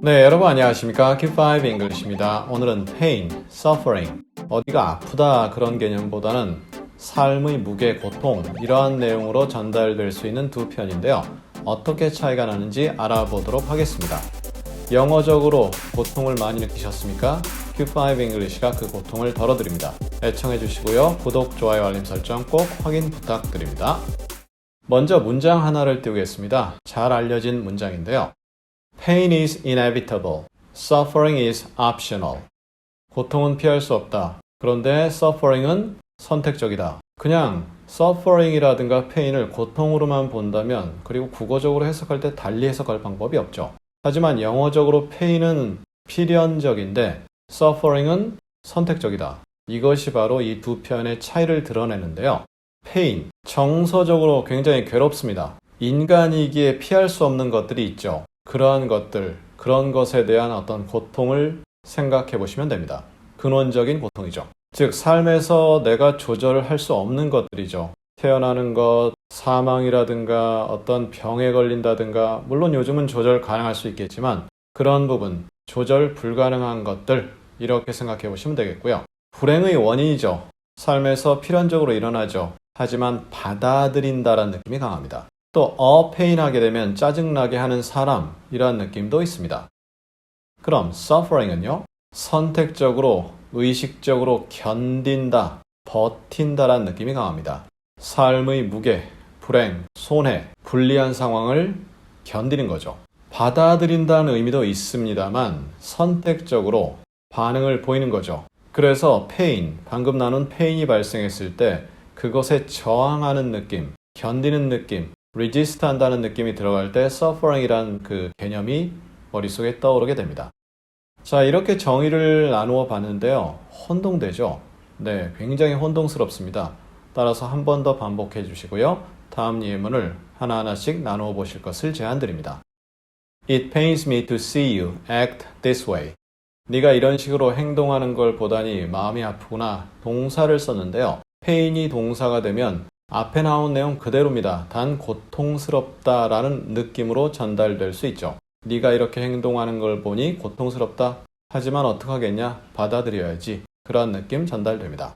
네, 여러분 안녕하십니까? Q5 English입니다. 오늘은 pain, suffering, 어디가 아프다 그런 개념보다는 삶의 무게, 고통 이러한 내용으로 전달될 수 있는 두 편인데요. 어떻게 차이가 나는지 알아보도록 하겠습니다. 영어적으로 고통을 많이 느끼셨습니까? Q5 English가 그 고통을 덜어드립니다. 애청해 주시고요. 구독, 좋아요, 알림 설정 꼭 확인 부탁드립니다. 먼저 문장 하나를 띄우겠습니다. 잘 알려진 문장인데요. Pain is inevitable. Suffering is optional. 고통은 피할 수 없다. 그런데 suffering은 선택적이다. 그냥 suffering이라든가 pain을 고통으로만 본다면 그리고 국어적으로 해석할 때 달리 해석할 방법이 없죠. 하지만 영어적으로 pain은 필연적인데 suffering은 선택적이다. 이것이 바로 이 두 편의 차이를 드러내는데요. pain, 정서적으로 굉장히 괴롭습니다. 인간이기에 피할 수 없는 것들이 있죠. 그러한 것들, 그런 것에 대한 어떤 고통을 생각해 보시면 됩니다. 근원적인 고통이죠. 즉, 삶에서 내가 조절할 수 없는 것들이죠. 태어나는 것, 사망이라든가 어떤 병에 걸린다든가, 물론 요즘은 조절 가능할 수 있겠지만 그런 부분, 조절 불가능한 것들 이렇게 생각해 보시면 되겠고요. 불행의 원인이죠. 삶에서 필연적으로 일어나죠. 하지만 받아들인다라는 느낌이 강합니다. 또 pain하게 되면 짜증나게 하는 사람이라는 느낌도 있습니다. 그럼 suffering은요? 선택적으로, 의식적으로 견딘다, 버틴다라는 느낌이 강합니다. 삶의 무게, 불행, 손해, 불리한 상황을 견디는 거죠. 받아들인다는 의미도 있습니다만 선택적으로 반응을 보이는 거죠. 그래서 pain, 방금 나눈 pain이 발생했을 때 그것에 저항하는 느낌, 견디는 느낌, resist 한다는 느낌이 들어갈 때 suffering이란 그 개념이 머릿속에 떠오르게 됩니다. 자, 이렇게 정의를 나누어 봤는데요. 혼동되죠? 네, 굉장히 혼동스럽습니다. 따라서 한 번 더 반복해 주시고요. 다음 예문을 하나하나씩 나누어 보실 것을 제안드립니다. It pains me to see you act this way. 네가 이런 식으로 행동하는 걸 보다니 마음이 아프구나. 동사를 썼는데요. pain이 동사가 되면 앞에 나온 내용 그대로입니다. 단 고통스럽다라는 느낌으로 전달될 수 있죠. 네가 이렇게 행동하는 걸 보니 고통스럽다. 하지만 어떡하겠냐? 받아들여야지. 그런 느낌 전달됩니다.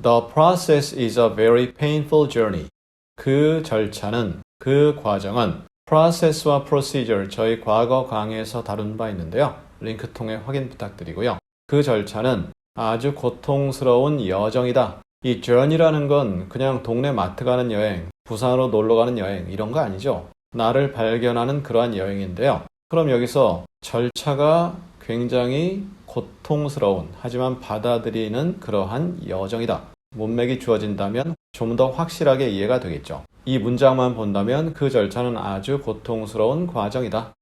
The process is a very painful journey. 그 절차는, 그 과정은 process와 procedure 저희 과거 강의에서 다룬 바 있는데요. 링크 통해 확인 부탁드리고요. 그 절차는 아주 고통스러운 여정이다. 이 journey라는 건 그냥 동네 마트 가는 여행, 부산으로 놀러 가는 여행 이런 거 아니죠. 나를 발견하는 그러한 여행인데요. 그럼 여기서 절차가 굉장히 고통스러운 하지만 받아들이는 그러한 여정이다. 문맥이 주어진다면 좀 더 확실하게 이해가 되겠죠. 이 문장만 본다면 그 절차는 아주 고통스러운 과정이다.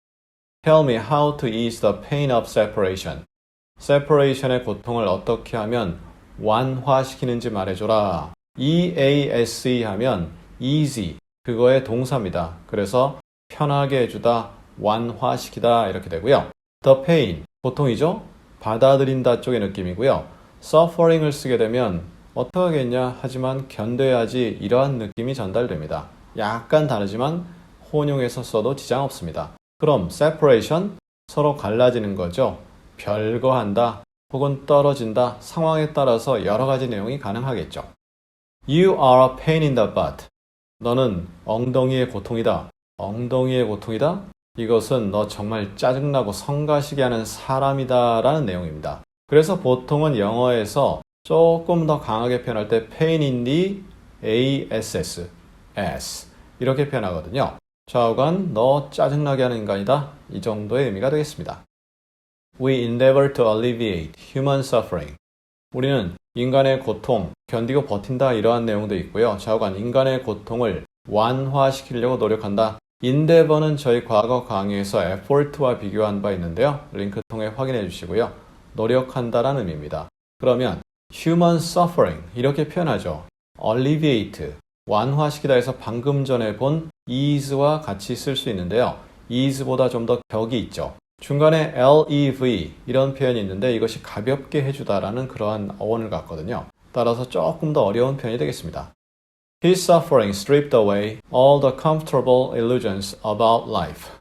Tell me how to ease the pain of separation. separation의 고통을 어떻게 하면 완화시키는지 말해줘라. ease 하면 easy, 그거의 동사입니다. 그래서 편하게 해주다, 완화시키다 이렇게 되고요. the pain, 고통이죠? 받아들인다 쪽의 느낌이고요. suffering을 쓰게 되면 어떡하겠냐 하지만 견뎌야지 이러한 느낌이 전달됩니다. 약간 다르지만 혼용해서 써도 지장 없습니다. 그럼 separation, 서로 갈라지는 거죠. 별거한다 혹은 떨어진다, 상황에 따라서 여러 가지 내용이 가능하겠죠. You are a pain in the butt. 너는 엉덩이의 고통이다. 엉덩이의 고통이다? 이것은 너 정말 짜증나고 성가시게 하는 사람이다 라는 내용입니다. 그래서 보통은 영어에서 조금 더 강하게 표현할 때 pain in the ass, ass 이렇게 표현하거든요. 좌우간 너 짜증나게 하는 인간이다. 이 정도의 의미가 되겠습니다. We endeavor to alleviate human suffering. 우리는 인간의 고통, 견디고 버틴다 이러한 내용도 있고요. 좌우간 인간의 고통을 완화시키려고 노력한다. endeavor는 저희 과거 강의에서 effort와 비교한 바 있는데요. 링크 통해 확인해 주시고요. 노력한다라는 의미입니다. 그러면 human suffering 이렇게 표현하죠. alleviate, 완화시키다 해서 방금 전에 본 ease와 같이 쓸 수 있는데요. ease보다 좀 더 격이 있죠. 중간에 lev 이런 표현이 있는데 이것이 가볍게 해주다라는 그러한 어원을 갖거든요. 따라서 조금 더 어려운 표현이 되겠습니다. His suffering stripped away all the comfortable illusions about life.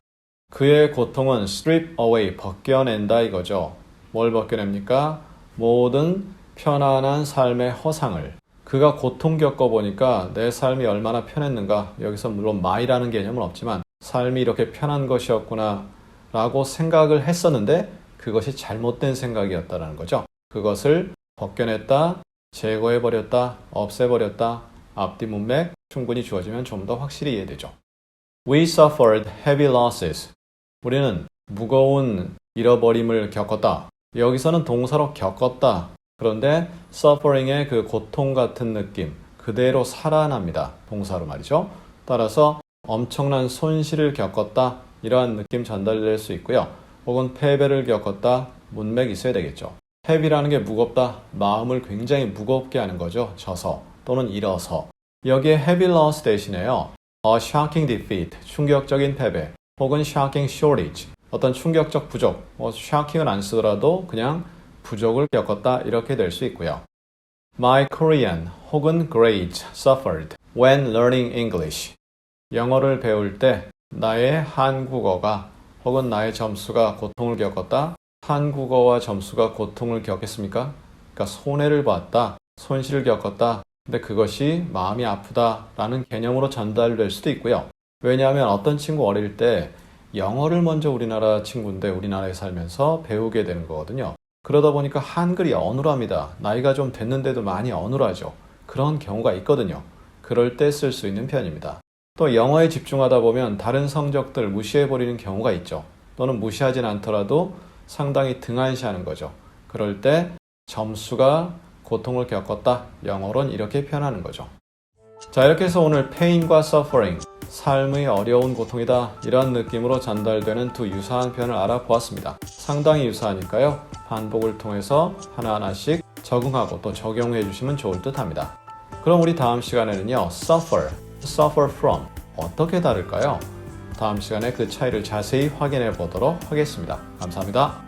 그의 고통은 strip away, 벗겨낸다 이거죠. 뭘 벗겨냅니까? 모든 편안한 삶의 허상을. 그가 고통 겪어보니까 내 삶이 얼마나 편했는가. 여기서 물론 my라는 개념은 없지만 삶이 이렇게 편한 것이었구나 라고 생각을 했었는데 그것이 잘못된 생각이었다는 거죠. 그것을 벗겨냈다, 제거해버렸다, 없애버렸다. 앞뒤 문맥 충분히 주어지면 좀 더 확실히 이해되죠. We suffered heavy losses. 우리는 무거운 잃어버림을 겪었다. 여기서는 동사로 겪었다. 그런데 suffering의 그 고통 같은 느낌 그대로 살아납니다. 동사로 말이죠. 따라서 엄청난 손실을 겪었다. 이러한 느낌 전달될 수 있고요. 혹은 패배를 겪었다. 문맥이 있어야 되겠죠. heavy라는 게 무겁다. 마음을 굉장히 무겁게 하는 거죠. 져서 또는 잃어서. 여기에 heavy loss 대신에요. A shocking defeat, 충격적인 패배. 혹은 shocking shortage, 어떤 충격적 부족. shocking은 안 쓰더라도 그냥 부족을 겪었다. 이렇게 될 수 있고요. My Korean 혹은 grades suffered when learning English. 영어를 배울 때 나의 한국어가 혹은 나의 점수가 고통을 겪었다. 한국어와 점수가 고통을 겪겠습니까? 그러니까 손해를 봤다. 손실을 겪었다. 근데 그것이 마음이 아프다라는 개념으로 전달될 수도 있고요. 왜냐하면 어떤 친구 어릴 때 영어를 먼저 우리나라 친구인데 우리나라에 살면서 배우게 되는 거거든요. 그러다 보니까 한글이 어눌합니다. 나이가 좀 됐는데도 많이 어눌하죠. 그런 경우가 있거든요. 그럴 때 쓸 수 있는 편입니다. 또 영어에 집중하다 보면 다른 성적들 무시해버리는 경우가 있죠. 또는 무시하진 않더라도 상당히 등한시하는 거죠. 그럴 때 점수가 고통을 겪었다. 영어로는 이렇게 표현하는 거죠. 자, 이렇게 해서 오늘 pain과 suffering, 삶의 어려운 고통이다. 이런 느낌으로 전달되는 두 유사한 표현을 알아보았습니다. 상당히 유사하니까요. 반복을 통해서 하나하나씩 적응하고 또 적용해 주시면 좋을 듯 합니다. 그럼 우리 다음 시간에는요. suffer from 어떻게 다를까요? 다음 시간에 그 차이를 자세히 확인해 보도록 하겠습니다. 감사합니다.